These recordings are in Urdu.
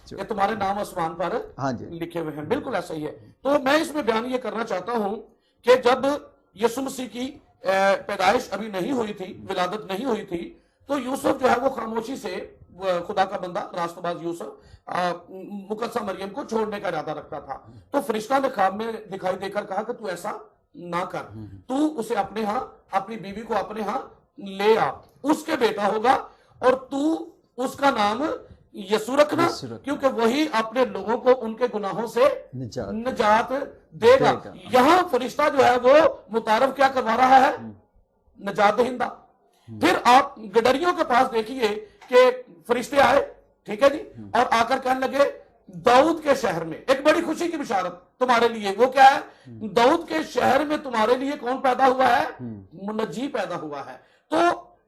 کہ تمہارے نام آسمان پر لکھے ہوئے ہیں. بالکل ایسا ہی ہے. تو میں اس میں بیان یہ کرنا چاہتا ہوں کہ جب یسوع مسیح کی پیدائش ابھی نہیں ہوئی تھی, ولادت نہیں ہوئی تھی, تو یوسف جو ہے وہ خاموشی سے خدا کا بندہ راست باز یوسف مقدسہ مریم کو چھوڑنے کا ارادہ رکھتا تھا. تو فرشتہ نے خواب میں دکھائی دے کر کہا کہ تو ایسا نہ کر, تو اسے اپنے ہاں, اپنی بیوی کو اپنے ہاں لے آ, اس کے بیٹا ہوگا اور تو اس کا نام یسوع رکھنا, کیونکہ وہی اپنے لوگوں کو ان کے گناہوں سے نجات دے گا. یہاں فرشتہ جو ہے وہ متعارف کیا کروا رہا ہے؟ نجات دہندہ. پھر آپ گڈریوں کے پاس دیکھیے کہ فرشتے آئے, ٹھیک ہے جی, اور آ کر کہنے لگے داؤد کے شہر میں ایک بڑی خوشی کی بشارت تمہارے لیے. وہ کیا ہے؟ داؤد کے شہر میں تمہارے لیے کون پیدا ہوا ہے؟ منجی پیدا ہوا ہے. تو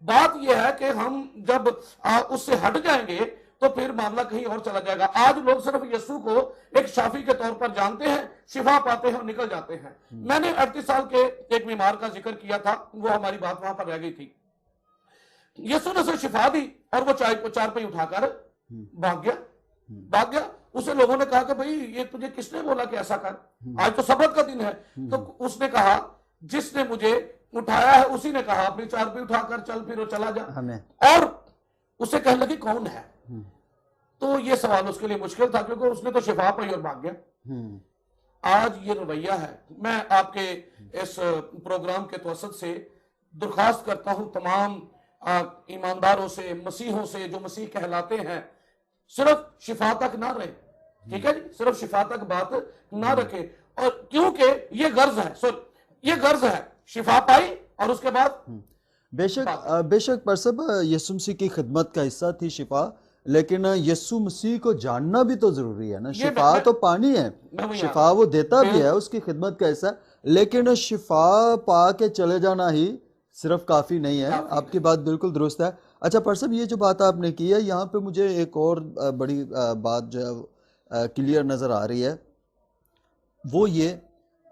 بات یہ ہے کہ ہم جب اس سے ہٹ جائیں گے تو پھر معاملہ کہیں اور چلا جائے گا. آج لوگ صرف یسوع کو ایک شافی کے طور پر جانتے ہیں, شفا پاتے ہیں اور نکل جاتے ہیں. میں نے 38 سال کے ایک بیمار کا ذکر کیا تھا, وہ ہماری بات وہاں پر رہ گئی تھی. یسوع نے اسے شفا دی اور وہ چار پہ اٹھا کر بھاگ گیا. اسے لوگوں نے کہا کہ بھئی یہ تجھے کس نے بولا کہ ایسا کر, آج تو سبت کا دن ہے. تو اس نے کہا جس نے مجھے اٹھایا ہے اسی نے کہا اپنی چار پہ اٹھا کر چل پھر چلا جا. اور اسے کہنے لگی کون ہے؟ تو یہ سوال اس کے لیے مشکل تھا کیونکہ اس نے تو شفا پائی اور بھاگ گیا. آج یہ رویہ ہے. میں آپ کے اس پروگرام کے توسط سے درخواست کرتا ہوں تمام ایمانداروں سے, مسیحوں سے جو مسیح کہلاتے ہیں, صرف شفا تک نہ رہے, ٹھیک ہے جی, صرف شفا تک بات نہ رکھے. اور کیونکہ یہ غرض ہے شفا پائی اور اس کے بعد بے شک پرسب یسوع مسیح کی خدمت کا حصہ تھی شفا, لیکن یسوع مسیح کو جاننا بھی تو ضروری ہے نا. شفا تو پانی ہے, شفا وہ دیتا بھی ہے, اس کی خدمت کا حصہ, لیکن شفا پا کے چلے جانا ہی صرف کافی نہیں ہے. آپ کی بات بالکل درست ہے. اچھا پرسب یہ جو بات آپ نے کی ہے, یہاں پہ مجھے ایک اور بڑی بات جو ہے کلیئر نظر آ رہی ہے, وہ یہ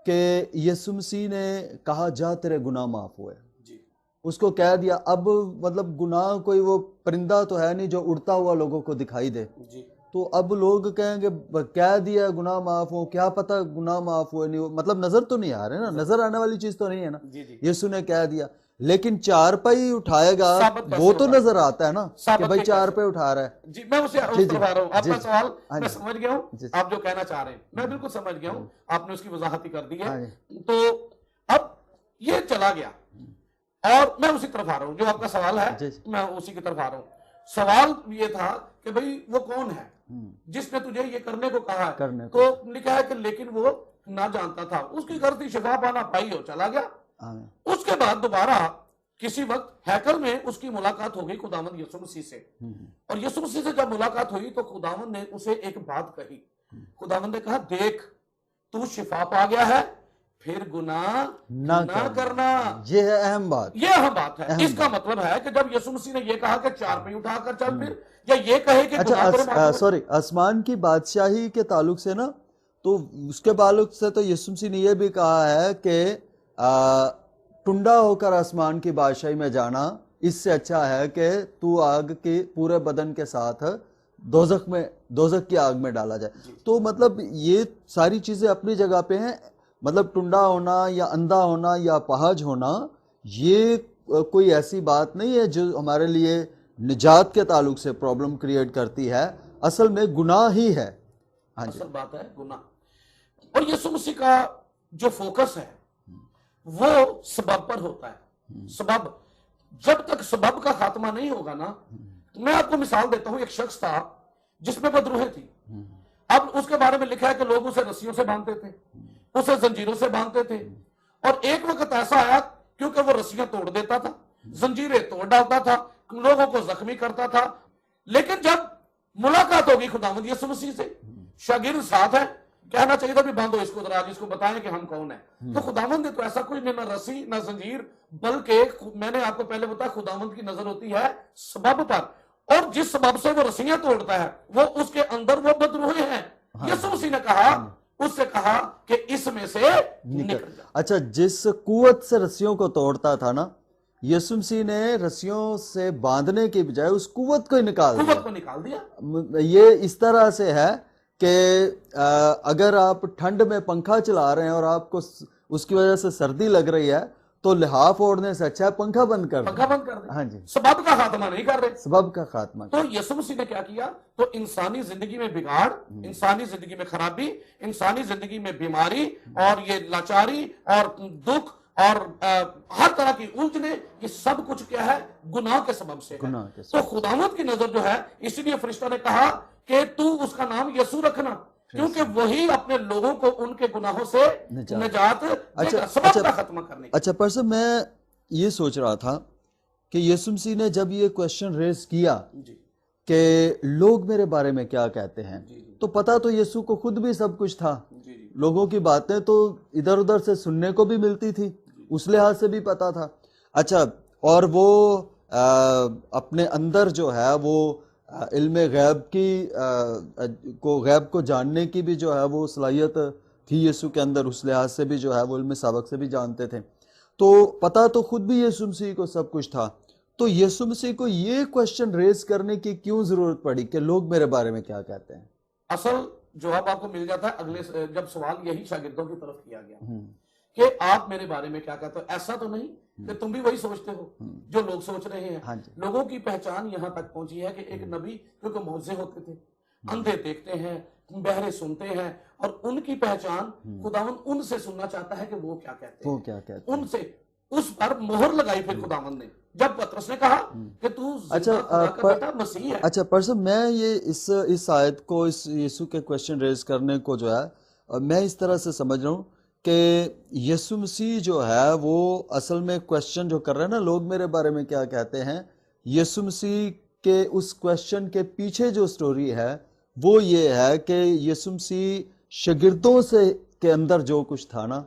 کہ یسوع مسیح نے کہا جا تیرے گناہ معاف ہوئے. اس کو کہہ دیا. اب مطلب گناہ کوئی وہ پرندہ تو ہے نہیں جو اڑتا ہوا لوگوں کو دکھائی دے. تو اب لوگ کہیں گے کہہ دیا گناہ معاف ہو, کیا پتہ گناہ معاف ہوئے نہیں ہو, مطلب نظر تو نہیں آ رہے نا, نظر آنے والی چیز تو نہیں ہے نا. یسوع نے کہہ دیا, لیکن چارپائی اٹھائے گا وہ تو نظر آتا ہے نا کہ بھائی چارپائی اٹھا رہا ہے. جی میں اسے کروا رہا ہوں. آپ کا سوال میں سمجھ گیا ہوں, آپ جو کہنا چاہ رہے ہیں میں بالکل سمجھ گیا ہوں, آپ نے اس کی وضاحت ہی کر دی ہے. تو اب یہ چلا گیا اور میں اسی طرف آ رہا ہوں, جو آپ کا سوال ہے میں اسی کی طرف آ رہا ہوں. سوال یہ تھا کہ بھئی وہ کون ہے جس نے تجھے یہ کرنے کو کہا ہے؟ تو لکھا ہے کہ لیکن وہ نہ جانتا تھا, اس کی غرض تھی شفا پانا, پائی ہو چلا گیا. اس کے بعد دوبارہ کسی وقت ہیکل میں اس کی ملاقات ہو گئی خداوند یسوع مسیح سے, اور یسوع مسیح سے جب ملاقات ہوئی تو خداوند نے اسے ایک بات کہی. خداوند نے کہا دیکھ تو شفا پا گیا ہے, پھر گناہ نہ کرنا. یہ ہے اہم بات, یہ اہم بات ہے. اس کا مطلب ہے کہ جب یسوع مسیح نے یہ کہا کہ چار پہ اٹھا کر چل پھر, یا یہ کہے کہ اچھا سوری آسمان کی بادشاہی کے تعلق سے نا, تو اس کے تعلق سے تو یسوع مسیح نے یہ بھی کہا ہے کہ ٹنڈا ہو کر آسمان کی بادشاہی میں جانا اس سے اچھا ہے کہ تو آگ کے پورے بدن کے ساتھ دوزخ کی آگ میں ڈالا جائے. تو مطلب یہ ساری چیزیں اپنی جگہ پہ ہیں. مطلب ٹنڈا ہونا یا اندھا ہونا یا پہج ہونا یہ کوئی ایسی بات نہیں ہے جو ہمارے لیے نجات کے تعلق سے پرابلم کریٹ کرتی ہے. اصل میں گناہ ہی ہے. اصل بات ہے گناہ. اور یسوع مسیح کا جو فوکس ہے وہ سبب پر ہوتا ہے. سبب, جب تک سبب کا خاتمہ نہیں ہوگا نا, میں آپ کو مثال دیتا ہوں. ایک شخص تھا جس میں بدروہیں تھی. اب اس کے بارے میں لکھا ہے کہ لوگ اسے رسیوں سے باندھتے تھے, اسے زنجیروں سے باندھتے تھے, اور ایک وقت ایسا آیا کیونکہ وہ رسیاں توڑ دیتا تھا, زنجیریں توڑ ڈالتا تھا, لوگوں کو زخمی کرتا تھا. لیکن جب ملاقات ہوگی خداوند یسوع مسیح سے, شاگرد ساتھ ہے, کہنا چاہیے تھا بھی باندھو اس کو ذرا, اس کو بتائیں کہ ہم کون ہیں. تو خداوند نے تو ایسا کچھ نہیں, نہ رسی نہ زنجیر, بلکہ میں نے آپ کو پہلے بتایا خداوند کی نظر ہوتی ہے سبب پر, اور جس سبب سے وہ رسیاں توڑتا ہے وہ اس کے اندر وہ بدروہیں ہیں. یسوع مسیح نے کہا, اس سے کہا کہ اس میں سے نکل جا. اچھا جس قوت سے رسیوں کو توڑتا تھا نا, یسوع مسیح نے رسیوں سے باندھنے کے بجائے اس قوت کو ہی نکال دیا. یہ اس طرح سے ہے کہ اگر آپ ٹھنڈ میں پنکھا چلا رہے ہیں اور آپ کو اس کی وجہ سے سردی لگ رہی ہے تو لحاف اوڑھنے سے اچھا ہے پنکھا بند کر دیں. ہاں جی، سبب کا خاتمہ نہیں کر رہے. سبب کا خاتمہ. تو یسوع مسیح نے کیا کیا؟ تو انسانی زندگی میں بگاڑ، انسانی زندگی میں خرابی، انسانی زندگی میں بیماری اور یہ لاچاری اور دکھ اور ہر طرح کی الجھنیں، یہ سب کچھ کیا ہے؟ گناہ کے سبب سے ہے. تو خداوند کی نظر جو ہے، اسی لیے فرشتہ نے کہا کہ تو اس کا نام یسوع رکھنا، کیونکہ وہی اپنے لوگوں کو ان کے گناہوں سے نجات دے گا، سبب کا ختمہ کرنے. اچھا پرسر، میں یہ سوچ رہا تھا کہ یسوع مسیح نے جب یہ کویسچن ریز کیا کہ لوگ میرے بارے میں کیا کہتے ہیں، تو پتا تو یسوع کو خود بھی سب کچھ تھا. لوگوں کی باتیں تو ادھر ادھر سے سننے کو بھی ملتی تھی، اس لحاظ سے بھی پتا تھا. اچھا، اور وہ اپنے اندر جو ہے وہ علم غیب کی غیب کو جاننے کی بھی جو ہے وہ صلاحیت تھی یسوع کے اندر، اس لحاظ سے بھی جو ہے وہ علم سابق سے بھی جانتے تھے. تو پتہ تو خود بھی یسوع مسیح کو سب کچھ تھا. تو یسوع مسیح کو یہ کویسچن ریز کرنے کی کیوں ضرورت پڑی کہ لوگ میرے بارے میں کیا کہتے ہیں؟ اصل جواب آپ کو مل جاتا ہے اگلے جب سوال یہی شاگردوں کی طرف کیا گیا کہ آپ میرے بارے میں کیا کہتے ہو. ایسا تو نہیں کہ تم بھی وہی سوچتے ہو جو لوگ سوچ رہے ہیں. لوگوں کی پہچان یہاں تک پہنچی ہے کہ ایک نبی، کیونکہ معجزے ہوتے تھے، اندھے دیکھتے ہیں، بہرے سنتے ہیں، اور ان کی پہچان خداوند ان سے سننا چاہتا ہے کہ وہ کیا کہتے ہیں. ان سے اس پر مہر لگائی پھر خداوند نے جب پطرس نے کہا کہ تو زندہ خدا کا بیٹا مسیح ہے. اچھا پرسر، میں یہ اس آیت کو، اس یسوع کے کویسچن ریز کرنے کو جو ہے میں اس طرح سے سمجھ رہا ہوں کہ یسوع مسیح جو ہے وہ اصل میں کویسچن جو کر رہے ہیں نا، لوگ میرے بارے میں کیا کہتے ہیں، یسوع مسیح کے اس کویسچن کے پیچھے جو سٹوری ہے وہ یہ ہے کہ یسوع مسیح شاگردوں سے کے اندر جو کچھ تھا نا،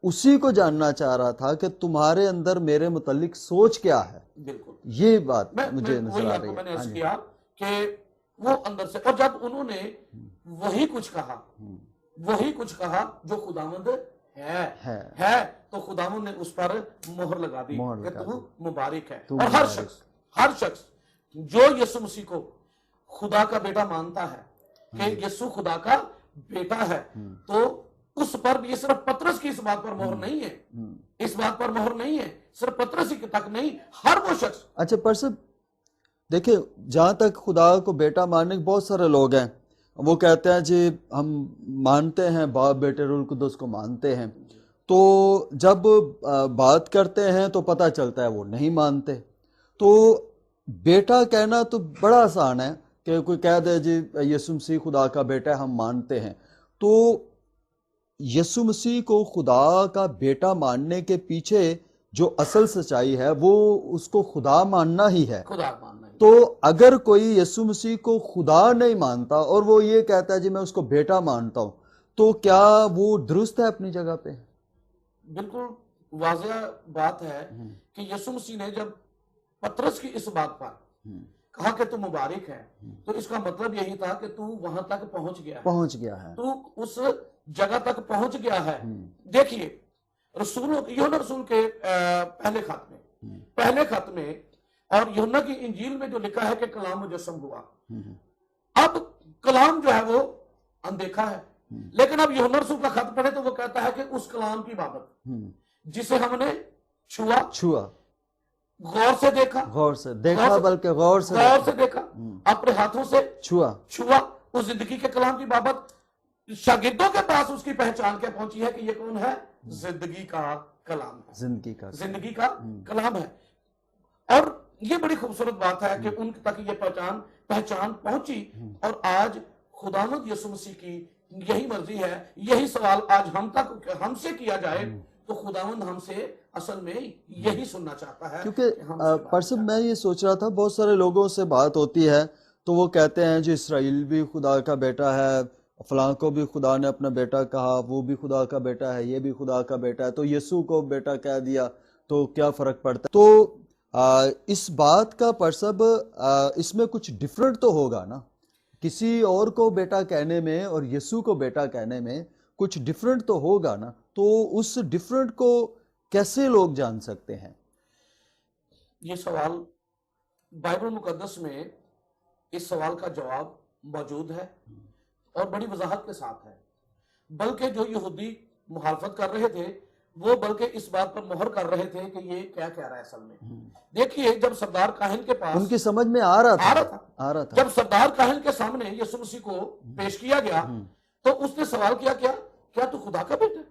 اسی کو جاننا چاہ رہا تھا کہ تمہارے اندر میرے متعلق سوچ کیا ہے. بالکل یہ بات مجھے نظر آ رہی ہے. میں نے عرض کیا کہ وہ اندر سے، اور جب انہوں نے وہی کچھ کہا جو خداوند ہے تو خداوند نے اس پر مہر لگا دی کہ تو مبارک ہے. اور ہر شخص جو یسوع مسیح کو خدا کا بیٹا مانتا ہے کہ یسوع خدا کا بیٹا ہے، تو اس پر یہ صرف پطرس کی اس بات پر مہر نہیں ہے، اس بات پر مہر نہیں ہے، صرف پطرس ہی تک نہیں، ہر وہ شخص. اچھا پرسر دیکھیں، جہاں تک خدا کو بیٹا ماننے کے بہت سارے لوگ ہیں، وہ کہتے ہیں جی ہم مانتے ہیں، باپ بیٹے روح القدس کو مانتے ہیں. تو جب بات کرتے ہیں تو پتہ چلتا ہے وہ نہیں مانتے. تو بیٹا کہنا تو بڑا آسان ہے کہ کوئی کہہ دے جی یسوع مسیح خدا کا بیٹا ہے، ہم مانتے ہیں. تو یسوع مسیح کو خدا کا بیٹا ماننے کے پیچھے جو اصل سچائی ہے وہ اس کو خدا ماننا ہی ہے. تو اگر کوئی یسوع مسیح کو خدا نہیں مانتا اور وہ یہ کہتا ہے جی میں اس کو بیٹا مانتا ہوں، تو کیا وہ درست ہے اپنی جگہ پہ؟ بالکل واضح بات ہے کہ یسوع مسیح نے جب پطرس کی اس بات پر کہا کہ تو مبارک ہے، تو اس کا مطلب یہی تھا کہ تو وہاں تک پہنچ گیا ہے، تو اس جگہ تک پہنچ گیا ہے. دیکھیے یوحنا رسول کے پہلے خط میں اور یوحنا کی انجیل میں جو لکھا ہے کہ کلام مجسم ہوا. اب کلام جو ہے وہ اندیکھا ہے، لیکن اب یوحنا رسول کا خط پڑھے تو وہ کہتا ہے کہ اس کلام کی بابت جسے ہم نے چھوا، غور سے دیکھا بلکہ غور سے دیکھا، اپنے ہاتھوں سے چھوا، اس زندگی کے کلام کی بابت شاگردوں کے پاس اس کی پہچان کیا پہنچی ہے کہ یہ کون ہے؟ زندگی کا کلام ہے، زندگی کا کلام ہے. اور یہ بڑی خوبصورت بات ہے کہ ان تک یہ پہچان پہنچی. اور آج خداوند یسوع مسیح کی یہی مرضی ہے، یہی سوال آج ہم سے کیا جائے تو خداوند ہم سے اصل میں یہی سننا چاہتا ہے. کیونکہ پرسن میں یہ سوچ رہا تھا، بہت سارے لوگوں سے بات ہوتی ہے تو وہ کہتے ہیں جو اسرائیل بھی خدا کا بیٹا ہے، فلاں کو بھی خدا نے اپنا بیٹا کہا، وہ بھی خدا کا بیٹا ہے، یہ بھی خدا کا بیٹا ہے، تو یسوع کو بیٹا کہہ دیا تو کیا فرق پڑتا ہے؟ تو اس بات کا پرسب اس میں کچھ ڈیفرنٹ تو ہوگا نا، کسی اور کو بیٹا کہنے میں اور یسوع کو بیٹا کہنے میں کچھ ڈیفرنٹ تو ہوگا نا. تو اس ڈیفرنٹ کو کیسے لوگ جان سکتے ہیں؟ یہ سوال بائبل مقدس میں اس سوال کا جواب موجود ہے اور بڑی وضاحت کے ساتھ ہے، بلکہ جو یہودی مخالفت کر رہے تھے وہ بلکہ اس بات پر مہر کر رہے تھے کہ یہ کیا کہہ رہا ہے اصل میں۔ دیکھیے جب سردار کاہن کے پاس ان کی سمجھ میں آ رہا تھا جب سردار کاہن کے سامنے یسوع مسیح کو پیش کیا گیا تو اس نے سوال کیا تو خدا کا بیٹا ہے؟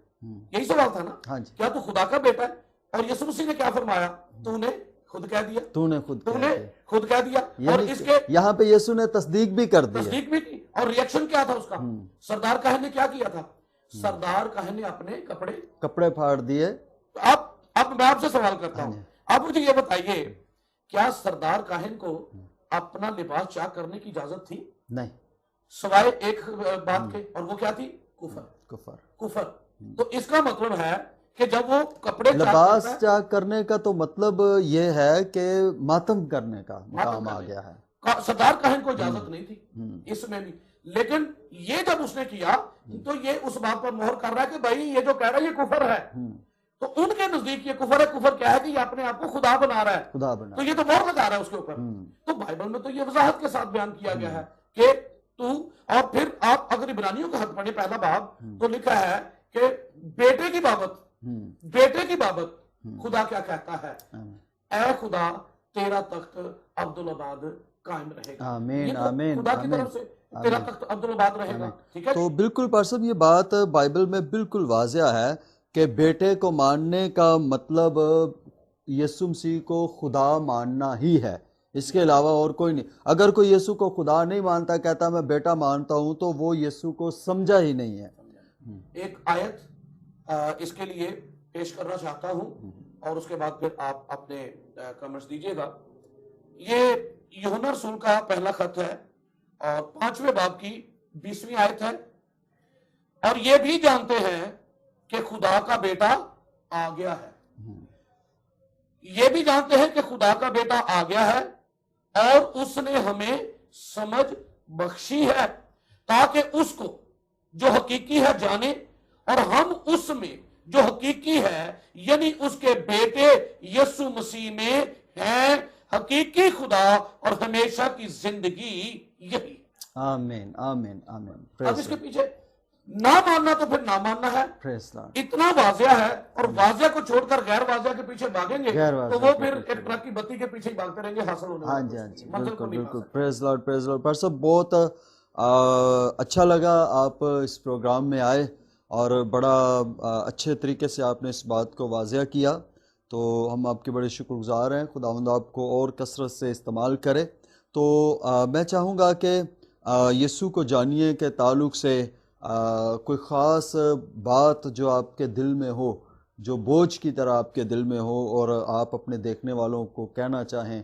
یہی سوال تھا نا، کیا تو خدا کا بیٹا ہے؟ اور یسوع مسیح نے کیا فرمایا؟ تو نے خود کہہ دیا اور اس کے یہاں پہ یسوع نے تصدیق بھی کی اور ریاکشن کیا تھا اس کا؟ سردار کاہن نے کیا کیا تھا؟ سردار کاہن نے اپنے کپڑے پھاڑ دیے۔ اب میں آپ سے سوال کرتا ہوں، اب مجھے یہ بتائیے کیا سردار کاہن کو اپنا لباس چاک کرنے کی اجازت تھی؟ نہیں، سوائے ایک بات کے، اور وہ کیا تھی؟ کفر۔ تو اس کا مطلب ہے کہ جب وہ کپڑے لباس چاک کرنے کا تو مطلب یہ ہے کہ ماتم کرنے کا مقام آ گیا ہے۔ سردار کاہن کو اجازت نہیں تھی اس میں بھی، لیکن یہ جب اس نے کیا تو یہ اس بات پر مہر کر رہا ہے کہ بھائی یہ جو کہہ رہا ہے یہ کفر ہے۔ تو ان کے نزدیک یہ کفر ہے۔ کفر کیا ہے کہ یہ اپنے آپ کو خدا بنا رہا ہے، تو یہ تو مہر لگا رہا ہے اس کے اوپر۔ تو بائبل میں تو یہ وضاحت کے ساتھ بیان کیا گیا ہے کہ تو، اور پھر آپ اگر عبرانیوں کا حق پڑھیں پہلا باب تو لکھا ہے کہ بیٹے کی بابت خدا کیا کہتا ہے؟ اے خدا تیرا تخت عبدالآباد قائم رہے گا۔ آمین آمین، خدا کی طرف سے تیرا تخت عبدالآباد رہے گا، ٹھیک ہے؟ تو بالکل پرسب یہ بات بائبل میں بالکل واضح ہے کہ بیٹے کو ماننے کا مطلب یسوع مسیح کو خدا ماننا ہی ہے، اس کے علاوہ اور کوئی نہیں۔ اگر کوئی یسوع کو خدا نہیں مانتا، کہتا میں بیٹا مانتا ہوں، تو وہ یسوع کو سمجھا ہی نہیں ہے۔ ایک آیت اس کے لیے پیش کرنا چاہتا ہوں اور اس کے بعد پھر آپ اپنے کمنٹس دیجئے گا۔ یہ یوحنا رسول کا پہلا خط ہے اور 5ویں باب کی 20ویں آیت ہے، اور یہ بھی جانتے ہیں کہ خدا کا بیٹا آ گیا ہے۔ یہ بھی جانتے ہیں کہ خدا کا بیٹا آ گیا ہے اور اس نے ہمیں سمجھ بخشی ہے تاکہ اس کو جو حقیقی ہے جانے، اور ہم اس میں جو حقیقی ہے یعنی اس کے بیٹے یسوع مسیح میں ہیں حقیقی خدا اور ہمیشہ کی زندگی یہی۔ آمین آمین آمین۔ اب اس کے پیچھے نہ ماننا تو پھر نہ ماننا ہے، اتنا واضح ہے، اور واضح کو چھوڑ کر غیر واضح کے پیچھے بھاگیں گے تو وہ پھر ایک ٹرک کی بتی کے پیچھے ہی بھاگتے رہیں گے، حاصل ہونے ہاں جی بالکل۔ پریز لارڈ پریز لارڈ۔ پر سب بہت اچھا لگا آپ اس پروگرام میں آئے اور بڑا اچھے طریقے سے آپ نے اس بات کو واضح کیا، تو ہم آپ کے بڑے شکر گزار ہیں۔ خداوند آپ کو اور کثرت سے استعمال کرے۔ تو میں چاہوں گا کہ یسوع کو جانیے کے تعلق سے کوئی خاص بات جو آپ کے دل میں ہو، جو بوجھ کی طرح آپ کے دل میں ہو، اور آپ اپنے دیکھنے والوں کو کہنا چاہیں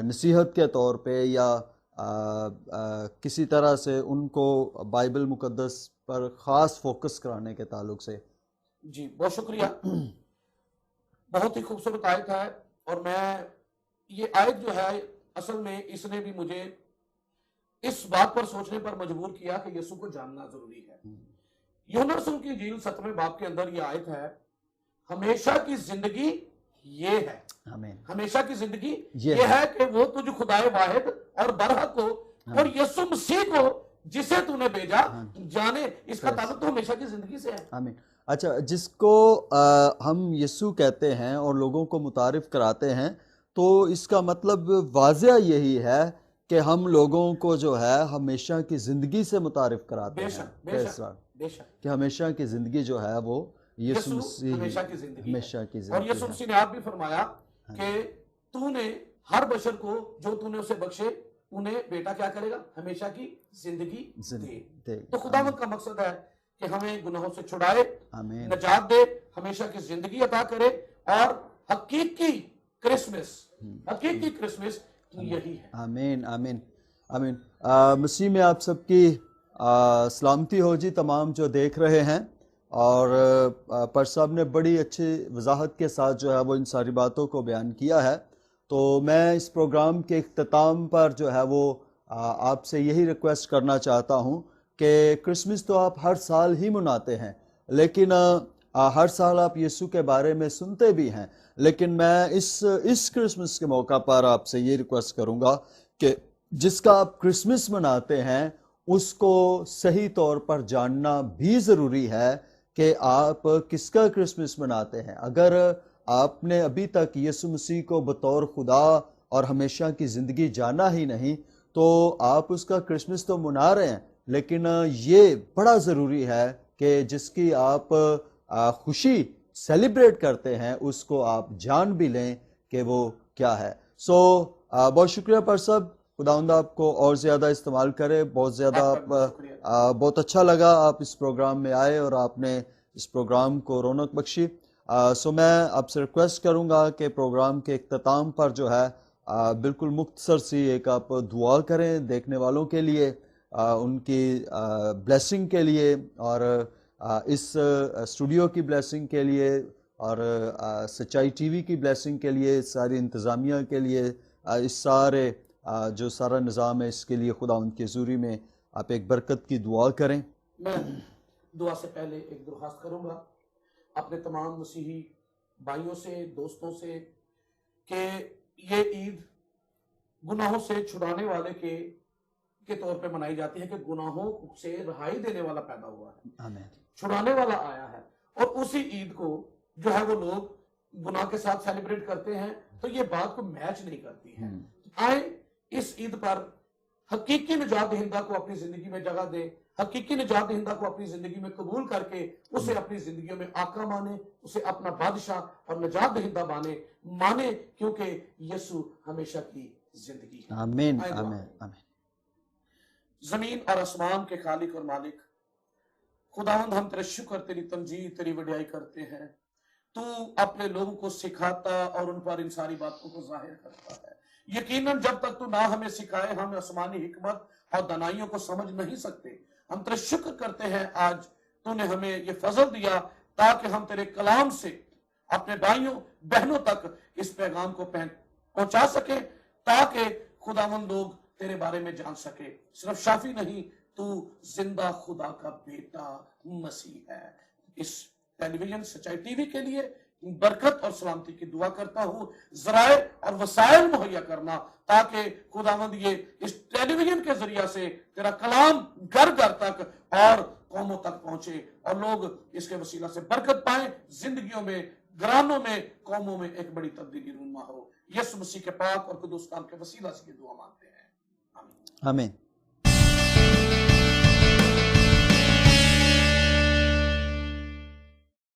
نصیحت کے طور پہ، یا کسی طرح سے ان کو بائبل مقدس پر خاص فوکس کرانے کے تعلق سے۔ جی بہت شکریہ، بہت ہی خوبصورت آیت ہے، اور میں یہ آیت جو ہے اصل میں اس نے بھی مجھے اس بات پر سوچنے پر مجبور کیا کہ یسوع کو جاننا ضروری ہے۔ یوحنا رسول کی انجیل 7ویں باب کے اندر یہ آیت ہے، ہمیشہ کی زندگی یہ ہے، ہمیشہ کی زندگی یہ ہے کہ وہ تجھ خدائے واحد اور برحق کو اور یسوع مسیح کو جسے تو نے بھیجا جانے۔ اس کا تعلق تو ہمیشہ کی زندگی سے ہے۔ آمین۔ اچھا، جس کو ہم یسوع کہتے ہیں اور لوگوں کو متعارف کراتے ہیں، تو اس کا مطلب واضح یہی ہے کہ ہم لوگوں کو جو ہے ہمیشہ کی زندگی سے متعارف کراتے ہیں، کہ ہمیشہ کی زندگی جو ہے وہ یسوع مسیح ہمیشہ کی زندگی ہے۔ اور یسوع مسیح نے آپ بھی فرمایا کہ تو نے ہر بشر کو جو تو نے اسے بخشے انہیں بیٹا کیا کرے گا؟ ہمیشہ کی زندگی دے۔ تو خداوند کا مقصد ہے کہ ہمیں گناہوں سے چھڑائے، نجات دے، ہمیشہ کی زندگی عطا کرے، اور حقیقی کرسمس یہی ہے۔ آمین آمین آمین۔ مسیح میں آپ سب کی سلامتی ہو جی، تمام جو دیکھ رہے ہیں، اور پر صاحب نے بڑی اچھی وضاحت کے ساتھ جو ہے وہ ان ساری باتوں کو بیان کیا ہے۔ تو میں اس پروگرام کے اختتام پر جو ہے وہ آپ سے یہی ریکویسٹ کرنا چاہتا ہوں کہ کرسمس تو آپ ہر سال ہی مناتے ہیں، لیکن ہر سال آپ یسوع کے بارے میں سنتے بھی ہیں، لیکن میں اس کرسمس کے موقع پر آپ سے یہ ریکویسٹ کروں گا کہ جس کا آپ کرسمس مناتے ہیں اس کو صحیح طور پر جاننا بھی ضروری ہے کہ آپ کس کا کرسمس مناتے ہیں۔ اگر آپ نے ابھی تک یسوع مسیح کو بطور خدا اور ہمیشہ کی زندگی جانا ہی نہیں تو آپ اس کا کرسمس تو منا رہے ہیں، لیکن یہ بڑا ضروری ہے کہ جس کی آپ خوشی سیلیبریٹ کرتے ہیں اس کو آپ جان بھی لیں کہ وہ کیا ہے۔ بہت شکریہ پر صاحب، خداوند آپ کو اور زیادہ استعمال کرے، بہت زیادہ بہت اچھا لگا آپ اس پروگرام میں آئے اور آپ نے اس پروگرام کو رونق بخشی۔ میں آپ سے ریکویسٹ کروں گا کہ پروگرام کے اختتام پر جو ہے بالکل مختصر سی ایک آپ دعا کریں دیکھنے والوں کے لیے، ان کی بلیسنگ کے لیے اور اس اسٹوڈیو کی بلیسنگ کے لیے اور سچائی ٹی وی کی بلیسنگ کے لیے، ساری انتظامیہ کے لیے، اس سارے جو سارا نظام ہے اس کے لیے خدا ان کے حضوری میں آپ ایک برکت کی دعا کریں۔ میں دعا سے پہلے ایک درخواست کروں گا اپنے تمام مسیحی بھائیوں سے، دوستوں سے، کہ یہ عید گناہوں سے چھڑانے والے کے طور پہ منائی جاتی ہے، کہ گناہوں سے رہائی دینے والا پیدا ہوا ہے، آمین، چھڑانے والا آیا ہے، اور اسی عید کو جو ہے وہ لوگ گناہ کے ساتھ سیلیبریٹ کرتے ہیں، تو یہ بات کو میچ نہیں کرتی ہے۔ آئیں اس عید پر حقیقی نجات دہندہ کو اپنی زندگی میں جگہ دیں، حقیقی نجات دہندہ کو اپنی زندگی میں قبول کر کے اسے اپنی زندگیوں میں آقا مانے، اسے اپنا بادشاہ اور نجات دہندہ مانے، کیونکہ یسوع ہمیشہ کی زندگی ہے۔ آمین، آمین، آمین۔ زمین اور آسمان کے خالق اور مالک خداوند، ہم تیرے شکر، تیری تمجید، تیری وڈیائی کرتے ہیں۔ تو اپنے لوگوں کو سکھاتا اور ان پر ان ساری باتوں کو ظاہر کرتا ہے۔ یقیناً جب تک تو نہ ہمیں سکھائے ہم آسمانی حکمت اور دانائیوں کو سمجھ نہیں سکتے۔ ہم تیرے شکر کرتے ہیں آج تو نے ہمیں یہ فضل دیا تاکہ ہم تیرے کلام سے اپنے بھائیوں بہنوں تک اس پیغام کو پہنچا سکیں، تاکہ خداوند لوگ تیرے بارے میں جان سکے۔ صرف شافی نہیں، تو زندہ خدا کا بیٹا مسیح ہے۔ اس ٹیلی ویژن سچائی ٹی وی کے لیے برکت اور سلامتی کی دعا کرتا ہوں، ذرائع اور وسائل مہیا کرنا تاکہ خداوند یہ اس ٹیلی ویژن کے ذریعہ سے تیرا کلام گھر گھر تک اور قوموں تک پہنچے اور لوگ اس کے وسیلہ سے برکت پائیں، زندگیوں میں، گھرانوں میں، قوموں میں ایک بڑی تبدیلی رونما ہو۔ یسوع مسیح کے پاک اور قدوس نام کے وسیلہ سے یہ دعا مانگتے ہیں، آمین۔ آمین۔